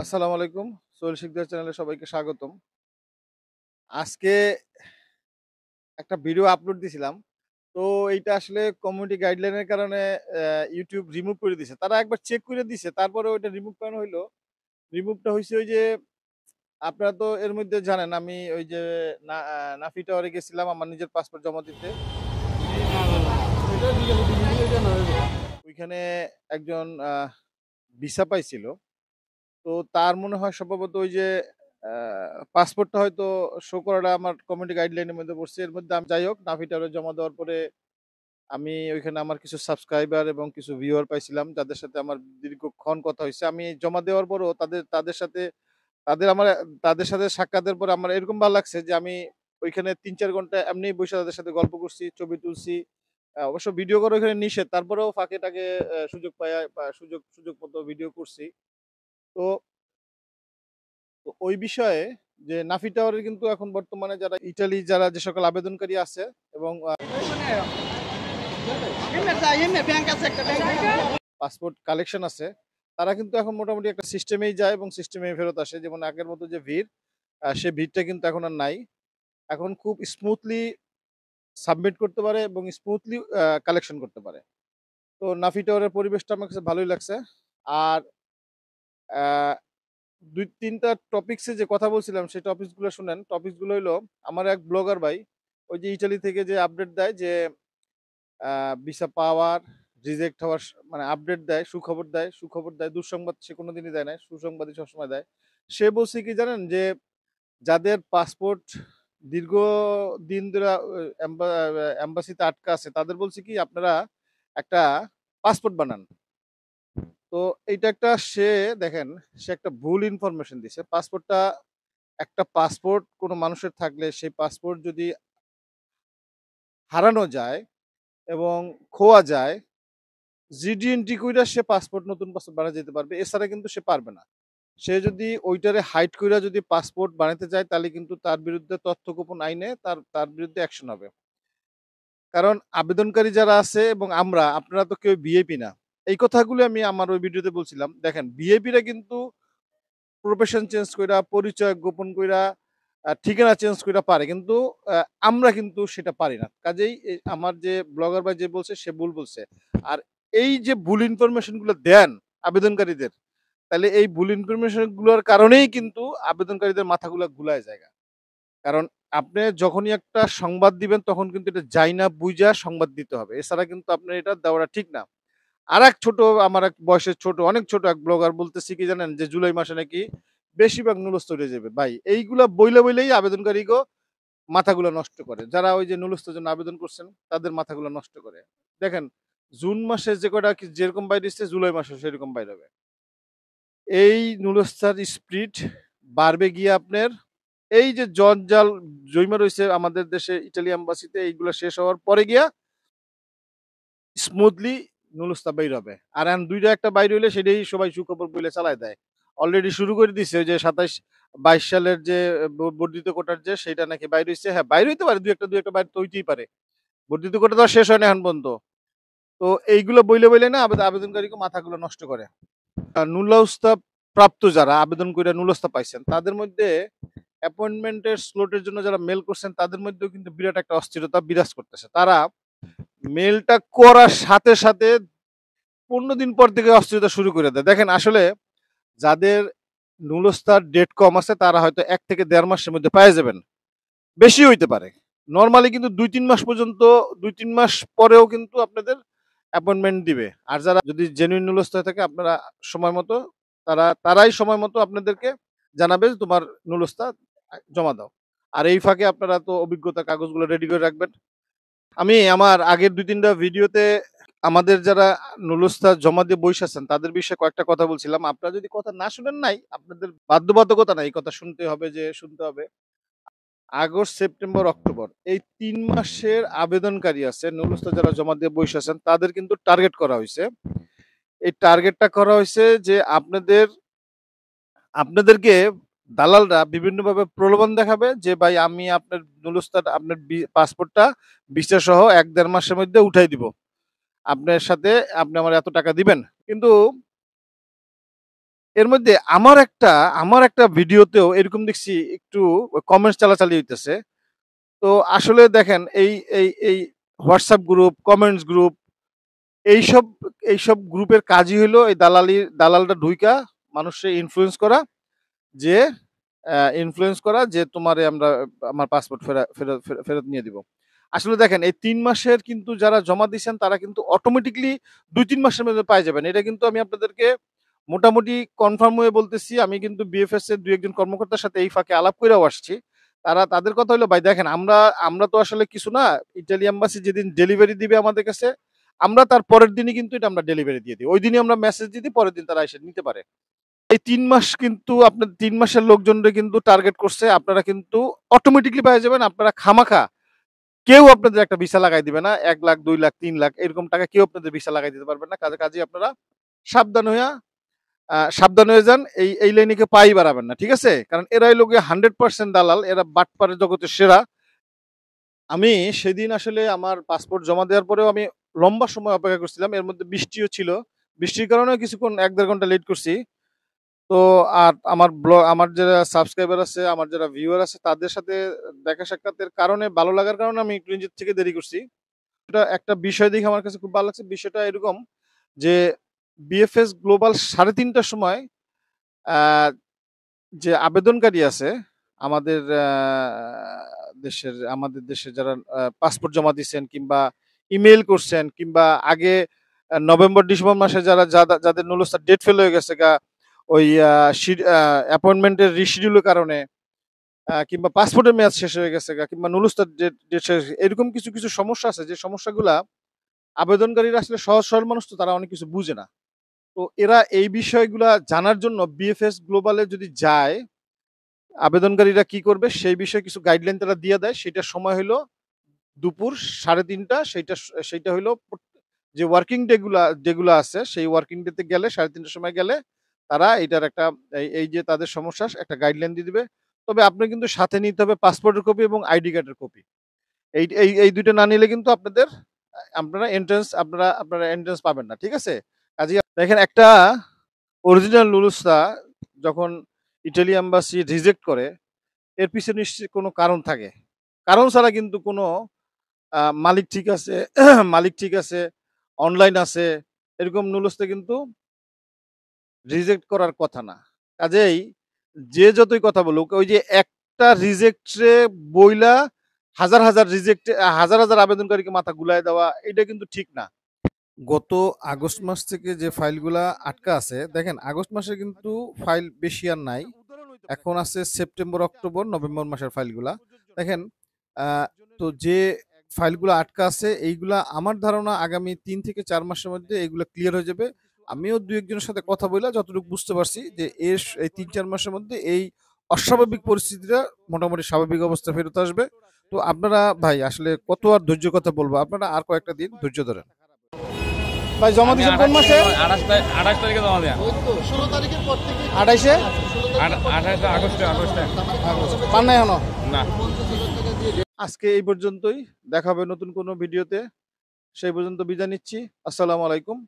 আসসালামু আলাইকুম। সোহেল শিকদার চ্যানেলে সবাইকে স্বাগতম। আজকে একটা ভিডিও আপলোড দিছিলাম। তো এইটা আসলে কমিউনিটি গাইডলাইনের কারণে YouTube রিমুভ করে দিছে। তারা একবার চেক করে দিছে। তারপরেও ওইটা রিমুভ কেন হইলো? রিমুভটা হইছে ওই যে আপনারা তো এর মধ্যে জানেন আমি ওই যে নাফি টাওয়ারে গেছিলাম আমার নিজের পাসপোর্ট জমা দিতে। ওইখানে একজন ভিসা পাইছিল। তো তার মনে হয় সম্ভবত ওই যে আ পাসপোর্টটা হয়তো শো করাটা আমার কমিউনিটি গাইডলাইনের মধ্যে পড়ছে। এর মধ্যে আমি যাই হোক নাভিটারে জমা দেওয়ার পরে আমি ওইখানে আমার কিছু সাবস্ক্রাইবার এবং কিছু ভিউয়ার পাইছিলাম যাদের সাথে আমার দীর্ঘক্ষণ কথা হইছে। আমি জমা দেওয়ার পরও তাদের সাথে তাদের আমার তাদের সাথে সাক্ষাতের পরে আমার এরকম ভাল লাগছে যে আমি ওইখানে ৩-৪ ঘন্টা এমনিই বইসা তাদের সাথে গল্প করছি, ছবি তুলছি। অবশ্য ভিডিও করা ওইখানে নিষেধ। তারপরেও ফাঁকে-টাকে সুযোগ পাইয়া বা সুযোগ মতো ভিডিও করছি। তো ওই বিষয়ে যে নাফি টাওয়ারের কিন্তু এখন বর্তমানে যারা ইটালি যারা যে সকল আবেদনকারী আছে এবং পাসপোর্ট কালেকশন আছে তারা কিন্তু এখন মোটামুটি একটা সিস্টেমেই যায় এবং সিস্টেমেই ফেরত আসে। যেমন আগের মতো যে ভিড় সে ভিড়টা কিন্তু এখন আর নাই। এখন খুব স্মুথলি সাবমিট করতে পারে এবং স্মুথলি কালেকশন করতে পারে। তো নাফি টাওয়ারের পরিবেশটা আমার কাছে ভালোই লাগছে। আর আ ২-৩ টা টপিকস এ যে কথা বলছিলাম সেই টপিকস গুলো শুনেন। টপিকস গুলো হইলো আমার এক ব্লগার ভাই ওই যে ইতালি থেকে যে আপডেট দেয় যে আ ভিসা পাওয়ার, রিজেক্ট হওয়ার মানে আপডেট দেয়, সুখবর দেয়। দুঃসংবাদ সে কোনদিনই দেয় নাই। সুসংবাদই সবসময় দেয়। সে বলছে কি জানেন? যে যাদের পাসপোর্ট দীর্ঘদিন ধরে এম্বাসিতে আটকা আছে তাদের বলছে কি আপনারা একটা পাসপোর্ট বানান। তো এইটা একটা সে দেখেন সে একটা ভুল ইনফরমেশন দিছে। একটা পাসপোর্ট কোনো মানুষের থাকলে সেই পাসপোর্ট যদি হারানো যায় এবং খোয়া যায়, জিডি এন্ট্রি কইরা সে নতুন পাসপোর্ট বানায় যেতে পারবে। এছাড়া কিন্তু সে পারবে না। সে যদি ওইটারে হাইড কইরা যদি পাসপোর্ট বানাইতে চায় তাহলে কিন্তু তার বিরুদ্ধে তথ্য গোপন আইনে তার বিরুদ্ধে অ্যাকশন হবে। কারণ আবেদনকারী যারা আছে এবং আপনারা তো কেউ ভিআইপি না। এই কথাগুলো আমি আমার ওই ভিডিওতে বলছিলাম। দেখেন ভিআইপিরা কিন্তু প্রফেশন চেঞ্জ কইরা, পরিচয় গোপন কইরা, ঠিকানা চেঞ্জ কইরা পারে। কিন্তু আ আমরা কিন্তু সেটা পারি না। কাজেই আমার যে ব্লগার ভাই যে বলছে সে ভুল বলছে। আর এই যে ভুল ইনফরমেশন গুলো দেন আবেদনকারীদের, তাইলে এই ভুল ইনফরমেশন গুলোর কারণেই কিন্তু আবেদনকারীদের মাথাগুলা গুলায় জায়গা। কারণ আপনি যখনই একটা সংবাদ দিবেন তখন কিন্তু এটা যাই না বুইঝা সংবাদ দিতে হবে। এছাড়া কিন্তু আপনার এটা দেওয়াটা ঠিক না। আরেক ছোট আমার এক বয়সের ছোট, অনেক ছোট এক ব্লগার বলতেছে কি জানেন? যে জুলাই মাসে নাকি বেশিরভাগ নুলস্থ হয়ে যাবে। ভাই এইগুলা বইলেই আবেদনকারীগো মাথাগুলা নষ্ট করে। যারা ওই যে নুলস্থর জন্য আবেদন করছেন তাদের মাথাগুলা নষ্ট করে। দেখেন জুন মাসে যে কয়টা যেরকম বাইর হইছে জুলাই মাসেও সেরকম বাইর হবে। এই নুলস্তার স্পিড বাড়বে গিয়ে আপনার এই যে জঞ্জাল জইমা রইছে আমাদের দেশে ইটালি এম্বাসিতে এইগুলা শেষ হওয়ার পরে গিয়া স্মুথলি নুলুস্তা বাইর হবে। আর এখন ২ টা একটা বাইর হইলে সেটাই সবাই সুখবর বইলে চালায় দেয়। অলরেডি শুরু করে দিছে ওই যে ২৭-২২ সালের যে বর্ধিত কোটার যে সেইটা নাকি বাইর হইছে। হ্যাঁ, বাইর হইতে পারে ২ একটা বাইর তো হইতেই পারে। বর্ধিত কোটা তো আর শেষ হয় না এখন পর্যন্ত। তো এইগুলো বইলে না আবেদনকারীকে মাথাগুলো নষ্ট করে। নুলস্তা প্রাপ্ত যারা আবেদন কইরা নুলস্তা পাইছেন তাদের মধ্যে অ্যাপয়েন্টমেন্টের স্লটের জন্য যারা মেইল করছেন তাদের মধ্যেও কিন্তু বিরাট একটা অস্থিরতা বিরাজ করতেছে। তারা মেইলটা করার সাথে ১৫ দিন পর থেকে অস্থিরতা শুরু করে দেয়। দেখেন আসলে যাদের নুলস্তার ডেট কম আছে তারা হয়তো ১ থেকে ১.৫ মাসের মধ্যে পেয়ে যাবেন। বেশি হইতে পারে। নরমালি কিন্তু ২-৩ মাস পর্যন্ত ২-৩ মাস পরেও কিন্তু আপনাদের অ্যাপয়েন্টমেন্ট দিবে। আর যারা যদি জেনুইন নুলস্থ হয়ে থাকে আপনারা সময় মতো তারাই সময় মতো আপনাদেরকে জানাবে যে তোমার নুলস্থা জমা দাও। আর এই ফাঁকে আপনারা তো অভিজ্ঞতার কাগজগুলো রেডি করে রাখবেন। আমি আমার আগের ২-৩ টা ভিডিওতে আমাদের যারা নুলস্থা জমা দিয়ে বইসা আছেন তাদের বিষয়ে কয়েকটা কথা বলছিলাম। আপনারা যদি কথা না শুনেন নাই, আপনাদের বাধ্যবাধকতা নাই। এই কথা শুনতে হবে। আগস্ট, সেপ্টেম্বর, অক্টোবর এই ৩ মাসের আবেদনকারী আছে, নুলস্থা যারা জমা দিয়ে বইসা আছেন তাদের কিন্তু টার্গেট করা হইছে। এই টার্গেটটা করা হইছে যে আপনাদেরকে দালালরা বিভিন্নভাবে প্রলোভন দেখাবে যে ভাই আমি আপনার নুলস্তার আপনার পাসপোর্টটা ভিসা সহ ১-১.৫ মাসের মধ্যে উঠাই দিব। আপনার সাথে আপনি আমার এত টাকা দিবেন। কিন্তু এর মধ্যে আমার একটা ভিডিওতেও এরকম দেখছি একটু কমেন্টস চালাচালি হইতেছে। তো আসলে দেখেন এই হোয়াটসঅ্যাপ গ্রুপ, কমেন্টস গ্রুপ এইসব এইসব গ্রুপের কাজই হইলো এই দালালটা ঢুইকা মানুষকে যে ইনফ্লুয়েন্স করা যে তোমারে আমরা আমার পাসপোর্ট ফেরত নিয়ে দিব। আসলে দেখেন এই ৩ মাসের কিন্তু যারা জমা দিছেন তারা কিন্তু অটোমেটিক্যালি ২-৩ মাসের মধ্যে পায়ে যাবেন। এটা কিন্তু আমি আপনাদেরকে মোটামুটি কনফার্ম হয়ে বলতেছি। আমি কিন্তু বিএফএস এর ২-১ জন কর্মকর্তার সাথে এই ফাঁকে আলাপ কইরাও আসছি। তাদের কথা হলো ভাই দেখেন আমরা তো আসলে কিছু না। ইতালি এম্বাসি যেদিন ডেলিভারি দিবে আমাদের কাছে, আমরা তার পরের দিনই কিন্তু এটা আমরা ডেলিভারি দিয়ে দিই। ওইদিনই আমরা মেসেজ দিয়ে দিই, পরের দিন তারা এসে নিতে পারে। এই ৩ মাস কিন্তু আপনার ৩ মাসের লোকজনরে কিন্তু টার্গেট করছে। আপনারা কিন্তু অটোমেটিক্যালি পেয়ে যাবেন। আপনারা খামাখা কেউ আপনাদের একটা ভিসা লাগাই দিবে না। ১,০০,০০০, ২,০০,০০০, ৩,০০,০০০ এরকম টাকা কেউ আপনাদের ভিসা লাগাই দিতে পারবে না। কাজেই আপনারা সাবধান হইয়া সাবধান হয়ে যান। এই লাইনে কেউ পাই বাড়াবেন না। ঠিক আছে? কারণ এরা হইলো গিয়ে 100% দালাল। এরা বাটপারের জগতের সেরা। আমি সেদিন আসলে আমার পাসপোর্ট জমা দেওয়ার পরেও আমি লম্বা সময় অপেক্ষা করছিলাম। এর মধ্যে বৃষ্টিও ছিল। বৃষ্টির কারণেও কিছুক্ষণ ১-১.৫ ঘন্টা লেট করছি। তো আর আমার যারা সাবস্ক্রাইবার আছে, আমার যারা ভিউয়ার আছে তাদের সাথে দেখা সাক্ষাতের কারণে ভালো লাগার কারণে আমি একটু নিজের থেকে দেরি করছি। এটা একটা বিষয় দেখে আমার কাছে খুব ভালো লাগছে। বিষয়টা এরকম যে বিএফএস গ্লোবাল ৩:৩০ টার সময় আ যে আবেদনকারী আছে আমাদের আমাদের দেশের যারা পাসপোর্ট জমা দিচ্ছেন কিংবা ইমেইল করছেন কিংবা আগে নভেম্বর-ডিসেম্বর মাসে যাদের নুলুস্তার ডেট ফেল হয়ে গেছে গা ওই অ্যাপয়েন্টমেন্টের রিশিডিউলের কারণে কিংবা পাসপোর্টের মেয়াদ শেষ হয়ে গেছে গা কিংবা নুলুস্তার ডেট শেষ এরকম কিছু সমস্যা আছে যে সমস্যাগুলা আবেদনকারীরা আসলে সহজ সরল মানুষ তো তারা অনেক কিছু বুঝে না। তো এরা এই বিষয়গুলা জানার জন্য বিএফএস গ্লোবালে যদি যায়, আবেদনকারীরা কি করবে সেই বিষয়ে কিছু গাইডলাইন তারা দিয়ে দেয়। সেটার সময় হইলো দুপুর ৩:৩০ সেইটা হইলো যে ওয়ার্কিং ডে গুলা আছে সেই ওয়ার্কিং ডে তে গেলে ৩:৩০ সময় গেলে তারা এটার একটা এই যে তাদের সমস্যা একটা গাইডলাইন দিয়ে দিবে। তবে আপনার কিন্তু সাথে নিতে হবে পাসপোর্টের কপি এবং আইডি কার্ডের কপি। এই ২ টা না নিলে কিন্তু আপনারা এন্ট্রান্স পাবেন না। ঠিক আছে? কাজেই দেখেন একটা অরিজিনাল নুরুস্তা যখন ইটালি এম্বাসি রিজেক্ট করে এর পিছনে নিশ্চয়ই কোনো কারণ থাকে। কারণ ছাড়া কিন্তু কোনো মালিক ঠিক আছে, মালিক ঠিক আছে, অনলাইন আছে, এরকম নুলুস্তে কিন্তু রিজেক্ট করার কথা না। কাজেই যে যতই কথা বলুক, ওই যে একটা রিজেক্টে বইলা হাজার হাজার আবেদনকারীকে মাথা গুলায় দেওয়া, এটা কিন্তু ঠিক না। গত আগস্ট মাস থেকে যে ফাইলগুলা আটকা আছে, দেখেন আগস্ট মাসে কিন্তু ফাইল বেশি আর নাই। এখন আছে সেপ্টেম্বর, অক্টোবর, নভেম্বর মাসের ফাইলগুলা। দেখেন তো যে ফাইলগুলো আটকা আছে এইগুলা আমার ধারণা আগামী ৩ থেকে ৪ মাসের মধ্যে এগুলা ক্লিয়ার হয়ে যাবে। আমিও ২-১ জনের সাথে কথা বইলা যতটুকু বুঝতে পারছি যে এই ৩-৪ মাসের মধ্যে এই অস্বাভাবিক পরিস্থিতিটা মোটামুটি স্বাভাবিক অবস্থায় ফেরত আসবে। তো আপনারা ভাই আসলে কত আর ধৈর্য কথা বলবো? আপনারা আর কয়েকটা দিন ধৈর্য ধরেন। ভাই জমা আমি দিয়েছেন কোন মাসে? 28 তারিখে জমা দেয়া। ২৮-এ? 28 আগস্টে। পান নাই এখনো? না। আজকে এই পর্যন্তই। দেখা হবে নতুন কোনো ভিডিওতে। সেই পর্যন্ত বিদায় নিচ্ছি। আসসালামু আলাইকুম।